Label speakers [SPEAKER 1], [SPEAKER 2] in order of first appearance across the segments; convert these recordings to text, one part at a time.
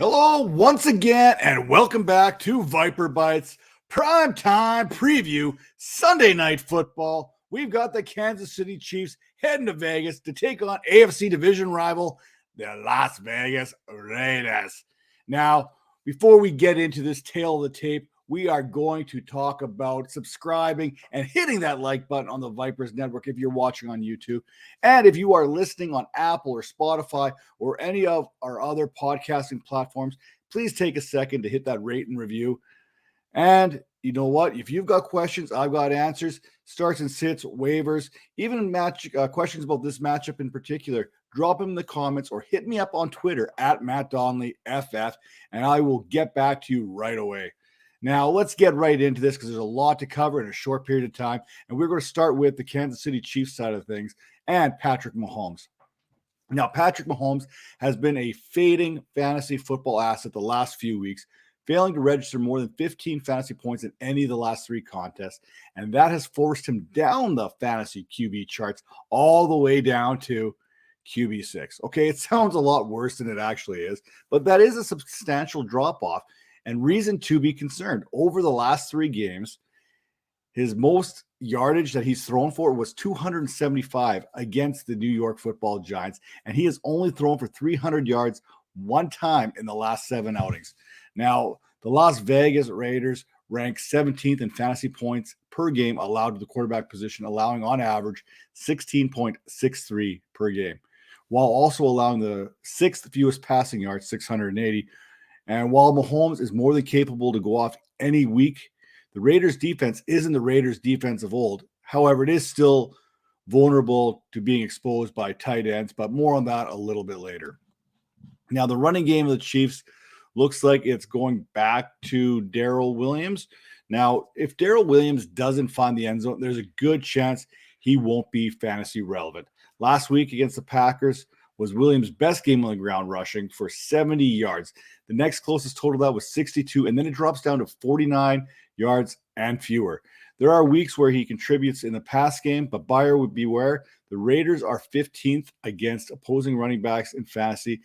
[SPEAKER 1] Hello, once again, and welcome back to Viper Bites primetime preview Sunday night football. We've got the Kansas City Chiefs heading to Vegas to take on AFC division rival, the Las Vegas Raiders. Now, before we get into this tale of the tape, we are going to talk about subscribing and hitting that like button on the Vipers Network if you're watching on YouTube. And if you are listening on Apple or Spotify or any of our other podcasting platforms, please take a second to hit that rate and review. And you know what? If you've got questions, I've got answers. Starts and sits, waivers, even questions about this matchup in particular, drop them in the comments or hit me up on Twitter at MattDonnellyFF, and I will get back to you right away. Now, let's get right into this because there's a lot to cover in a short period of time. And we're going to start with the Kansas City Chiefs side of things and Patrick Mahomes. Now, Patrick Mahomes has been a fading fantasy football asset the last few weeks, failing to register more than 15 fantasy points in any of the last three contests. And that has forced him down the fantasy QB charts all the way down to QB6. Okay, it sounds a lot worse than it actually is, but that is a substantial drop-off. And reason to be concerned. Over the last three games, his most yardage that he's thrown for was 275 against the New York Football Giants, and he has only thrown for 300 yards one time in the last 7 outings. Now, the Las Vegas Raiders rank 17th in fantasy points per game allowed to the quarterback position, allowing on average 16.63 per game, while also allowing the sixth fewest passing yards, 680. And while Mahomes is more than capable to go off any week, the Raiders defense isn't the Raiders defense of old. However, it is still vulnerable to being exposed by tight ends, but more on that a little bit later. Now, the running game of the Chiefs looks like it's going back to Darrell Williams. Now, if Darrell Williams doesn't find the end zone, there's a good chance he won't be fantasy relevant. Last week against the Packers was Williams' best game on the ground rushing for 70 yards. The next closest total to that was 62, and then it drops down to 49 yards and fewer. There are weeks where he contributes in the pass game, but buyer would beware. The Raiders are 15th against opposing running backs in fantasy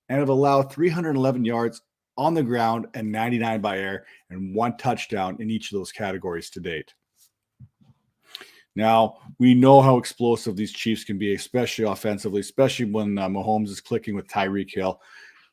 [SPEAKER 1] and have allowed 311 yards on the ground and 99 by air and 1 touchdown in each of those categories to date. Now, we know how explosive these Chiefs can be, especially offensively, especially when Mahomes is clicking with Tyreek Hill.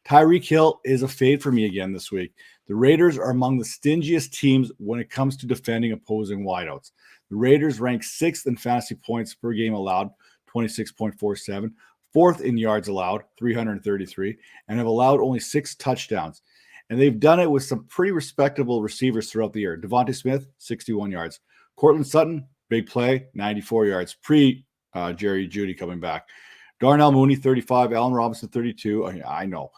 [SPEAKER 1] Tyreek Hill is a fade for me again this week. The Raiders are among the stingiest teams when it comes to defending opposing wideouts. The Raiders rank 6th in fantasy points per game allowed, 26.47, 4th in yards allowed, 333, and have allowed only 6 touchdowns. And they've done it with some pretty respectable receivers throughout the year. Devontae Smith, 61 yards. Cortland Sutton, big play, 94 yards, Jerry Jeudy coming back. Darnell Mooney, 35. Allen Robinson, 32. I know.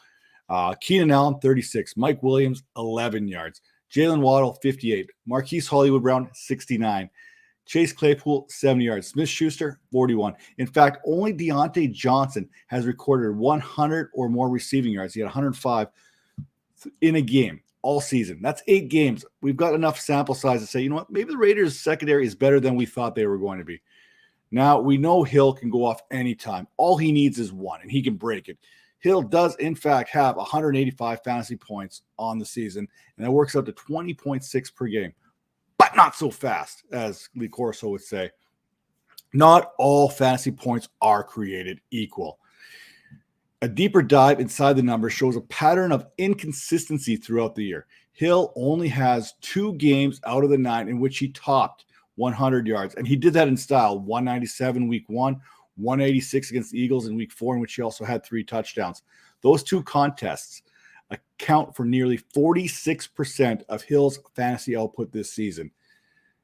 [SPEAKER 1] Keenan Allen, 36. Mike Williams, 11 yards. Jalen Waddle, 58. Marquise Hollywood-Brown, 69. Chase Claypool, 70 yards. Smith-Schuster, 41. In fact, only Deontay Johnson has recorded 100 or more receiving yards. He had 105 in a game all season. That's 8 games. We've got enough sample size to say, you know what, maybe the Raiders' secondary is better than we thought they were going to be. Now, we know Hill can go off anytime. All he needs is one, and he can break it. Hill does, in fact, have 185 fantasy points on the season, and that works out to 20.6 per game. But not so fast, as Lee Corso would say. Not all fantasy points are created equal. A deeper dive inside the numbers shows a pattern of inconsistency throughout the year. Hill only has 2 games out of the 9 in which he topped 100 yards, and he did that in style. 197 week 1, 186 against the Eagles in week 4, in which he also had 3 touchdowns. Those 2 contests account for nearly 46% of Hill's fantasy output this season.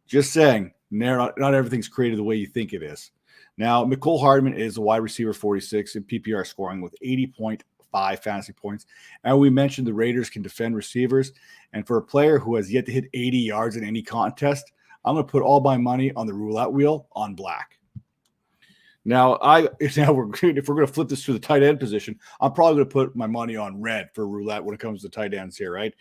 [SPEAKER 1] Just saying, not everything's created the way you think it is. Now, Mecole Hardman is a wide receiver 46 in PPR scoring with 80.5 fantasy points. And we mentioned the Raiders can defend receivers. And for a player who has yet to hit 80 yards in any contest, I'm going to put all my money on the roulette wheel on black. Now, if we're going to flip this to the tight end position, I'm probably going to put my money on red for roulette when it comes to tight ends here, right?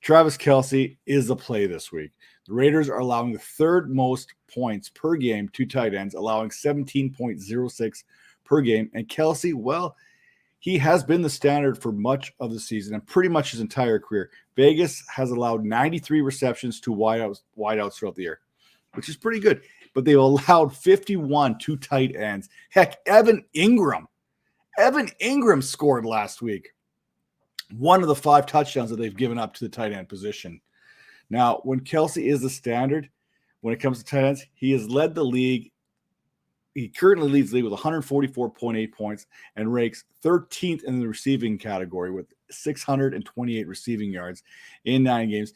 [SPEAKER 1] Travis Kelce is the play this week. The Raiders are allowing the 3rd most points per game to tight ends, allowing 17.06 per game. And Kelsey, well, He has been the standard for much of the season and pretty much his entire career. Vegas has allowed 93 receptions to wideouts throughout the year, which is pretty good. But they've allowed 51 to tight ends. Heck, Evan Ingram scored last week. One of the 5 touchdowns that they've given up to the tight end position. Now, when Kelsey is the standard, when it comes to tight ends, he has led the league. He currently leads the league with 144.8 points and ranks 13th in the receiving category with 628 receiving yards in 9 games.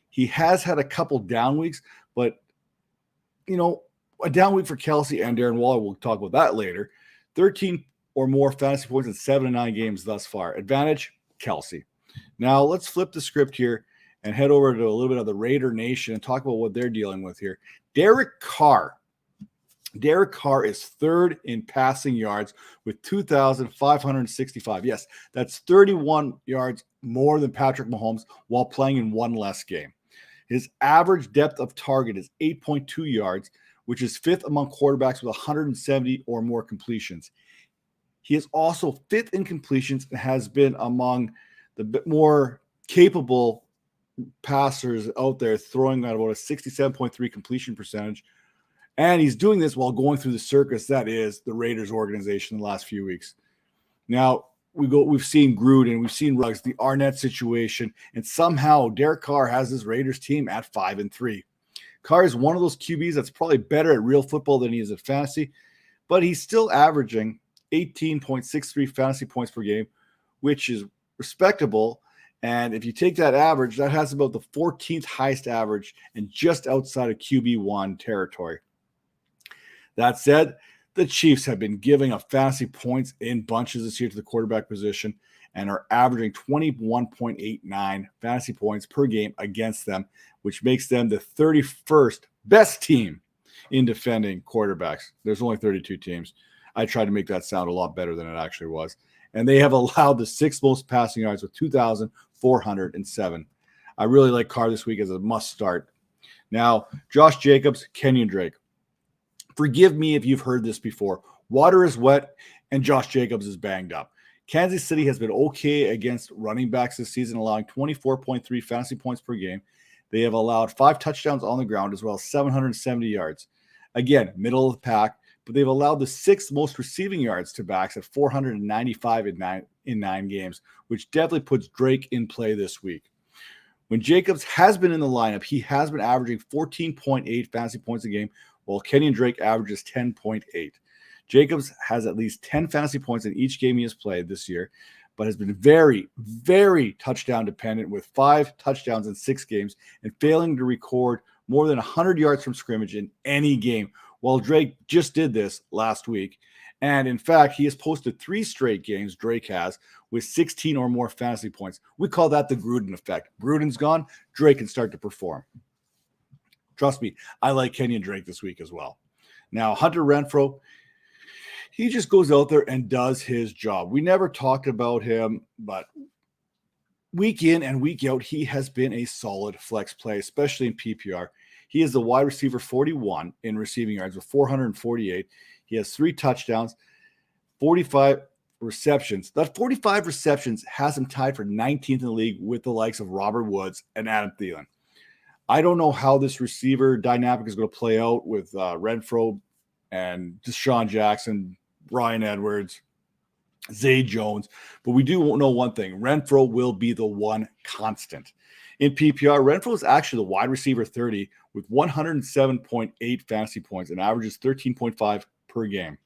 [SPEAKER 1] He has had a couple down weeks, but, a down week for Kelsey and Darren Waller, we'll talk about that later. 13 or more fantasy points in 7 of 9 games thus far. Advantage, Kelsey. Now, let's flip the script here and head over to a little bit of the Raider Nation and talk about what they're dealing with here. Derek Carr is 3rd in passing yards with 2,565. Yes, that's 31 yards more than Patrick Mahomes while playing in 1 less game. His average depth of target is 8.2 yards, which is 5th among quarterbacks with 170 or more completions. He is also 5th in completions and has been among the bit more capable passers out there, throwing at about a 67.3 completion percentage. And he's doing this while going through the circus that is the Raiders organization in the last few weeks. Now, we've seen Gruden, we've seen Ruggs, the Arnett situation, and somehow Derek Carr has this Raiders team at 5-3. Carr is one of those QBs that's probably better at real football than he is at fantasy, but he's still averaging 18.63 fantasy points per game, which is respectable. And if you take that average, that has about the 14th highest average and just outside of QB1 territory. That said, the Chiefs have been giving up fantasy points in bunches this year to the quarterback position and are averaging 21.89 fantasy points per game against them, which makes them the 31st best team in defending quarterbacks. There's only 32 teams. I tried to make that sound a lot better than it actually was. And they have allowed the 6th most passing yards with 2,407. I really like Carr this week as a must start. Now, Josh Jacobs, Kenyan Drake. Forgive me if you've heard this before. Water is wet and Josh Jacobs is banged up. Kansas City has been okay against running backs this season, allowing 24.3 fantasy points per game. They have allowed 5 touchdowns on the ground as well as 770 yards. Again, middle of the pack, but they've allowed the 6th most receiving yards to backs at 495 in 9 games, which definitely puts Drake in play this week. When Jacobs has been in the lineup, he has been averaging 14.8 fantasy points a game, while Kenyan Drake averages 10.8. Jacobs has at least 10 fantasy points in each game he has played this year, but has been very, very touchdown dependent with 5 touchdowns in 6 games and failing to record more than 100 yards from scrimmage in any game, while Drake just did this last week. And in fact, he has posted 3 straight games, Drake has, with 16 or more fantasy points. We call that the Gruden effect. Gruden's gone, Drake can start to perform. Trust me, I like Kenyan Drake this week as well. Now, Hunter Renfro, he just goes out there and does his job. We never talked about him, but week in and week out, he has been a solid flex play, especially in PPR. He is the wide receiver 41 in receiving yards with 448. He has 3 touchdowns, 45 receptions. That 45 receptions has him tied for 19th in the league with the likes of Robert Woods and Adam Thielen. I don't know how this receiver dynamic is going to play out with Renfro and DeSean Jackson, Bryan Edwards, Zay Jones, but we do know one thing. Renfro will be the one constant. In PPR, Renfro is actually the wide receiver 30 with 107.8 fantasy points and averages 13.5 per game.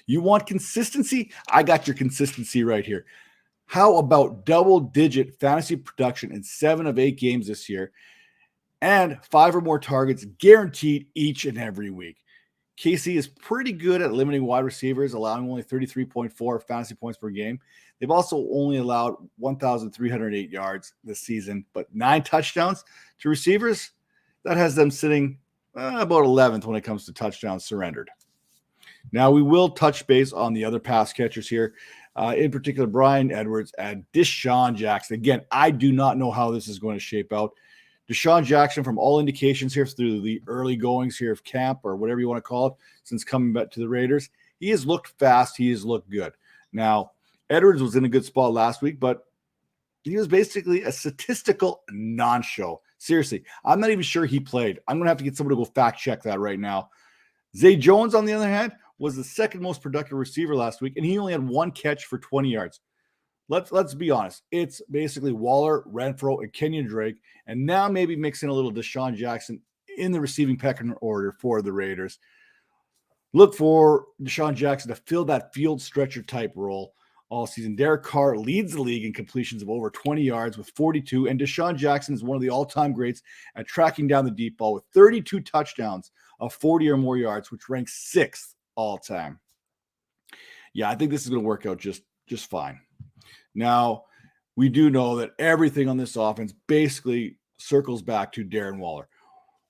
[SPEAKER 1] You want consistency? I got your consistency right here. How about double-digit fantasy production in 7 of 8 games this year and 5 or more targets guaranteed each and every week? KC is pretty good at limiting wide receivers, allowing only 33.4 fantasy points per game. They've also only allowed 1,308 yards this season, but 9 touchdowns to receivers. That has them sitting about 11th when it comes to touchdowns surrendered. Now, we will touch base on the other pass catchers here, in particular, Bryan Edwards and DeSean Jackson. Again, I do not know how this is going to shape out. DeSean Jackson, from all indications here through the early goings here of camp or whatever you want to call it, since coming back to the Raiders, he has looked fast. He has looked good. Now, Edwards was in a good spot last week, but he was basically a statistical non-show. Seriously, I'm not even sure he played. I'm going to have to get someone to go fact check that right now. Zay Jones, on the other hand, was the second most productive receiver last week, and he only had one catch for 20 yards. Let's be honest. It's basically Waller, Renfro, and Kenyan Drake, and now maybe mixing a little DeSean Jackson in the receiving pecking order for the Raiders. Look for DeSean Jackson to fill that field stretcher type role all season. Derek Carr leads the league in completions of over 20 yards with 42, and DeSean Jackson is one of the all-time greats at tracking down the deep ball with 32 touchdowns of 40 or more yards, which ranks 6th all-time. Yeah, I think this is going to work out just fine. Now, we do know that everything on this offense basically circles back to Darren Waller.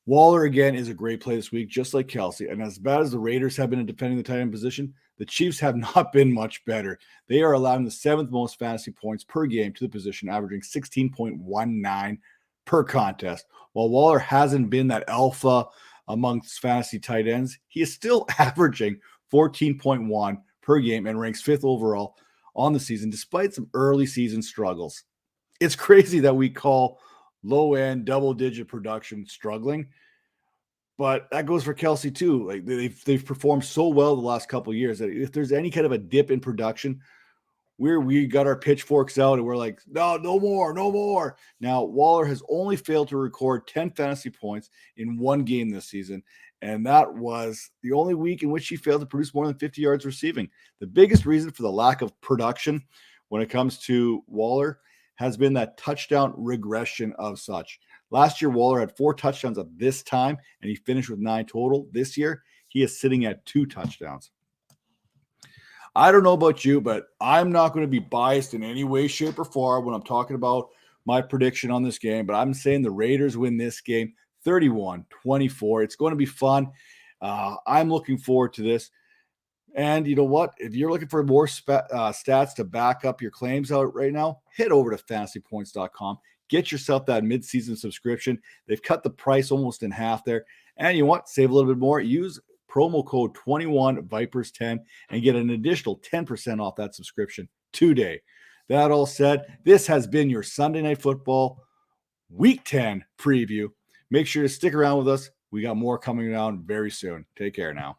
[SPEAKER 1] Waller, again, is a great play this week, just like Kelsey. And as bad as the Raiders have been in defending the tight end position, the Chiefs have not been much better. They are allowing the 7th most fantasy points per game to the position, averaging 16.19 per contest. While Waller hasn't been that alpha amongst fantasy tight ends, he is still averaging 14.1 per game and ranks 5th overall on the season, despite some early season struggles. It's crazy that we call low-end double-digit production struggling, but that goes for Kelsey too. Like they've performed so well the last couple of years that if there's any kind of a dip in production, we got our pitchforks out and we're like, no more. Now, Waller has only failed to record 10 fantasy points in one game this season, and that was the only week in which he failed to produce more than 50 yards receiving. The biggest reason for the lack of production when it comes to Waller has been that touchdown regression of such. Last year, Waller had 4 touchdowns at this time, and he finished with 9 total. This year, he is sitting at 2 touchdowns. I don't know about you, but I'm not going to be biased in any way, shape, or form when I'm talking about my prediction on this game, but I'm saying the Raiders win this game 31-24. It's going to be fun. I'm looking forward to this. And you know what? If you're looking for more stats to back up your claims out right now, head over to fantasypoints.com. Get yourself that midseason subscription. They've cut the price almost in half there. And you know what? Save a little bit more. Use promo code 21Vipers10 and get an additional 10% off that subscription today. That all said, this has been your Sunday Night Football Week 10 preview. Make sure to stick around with us. We got more coming down very soon. Take care now.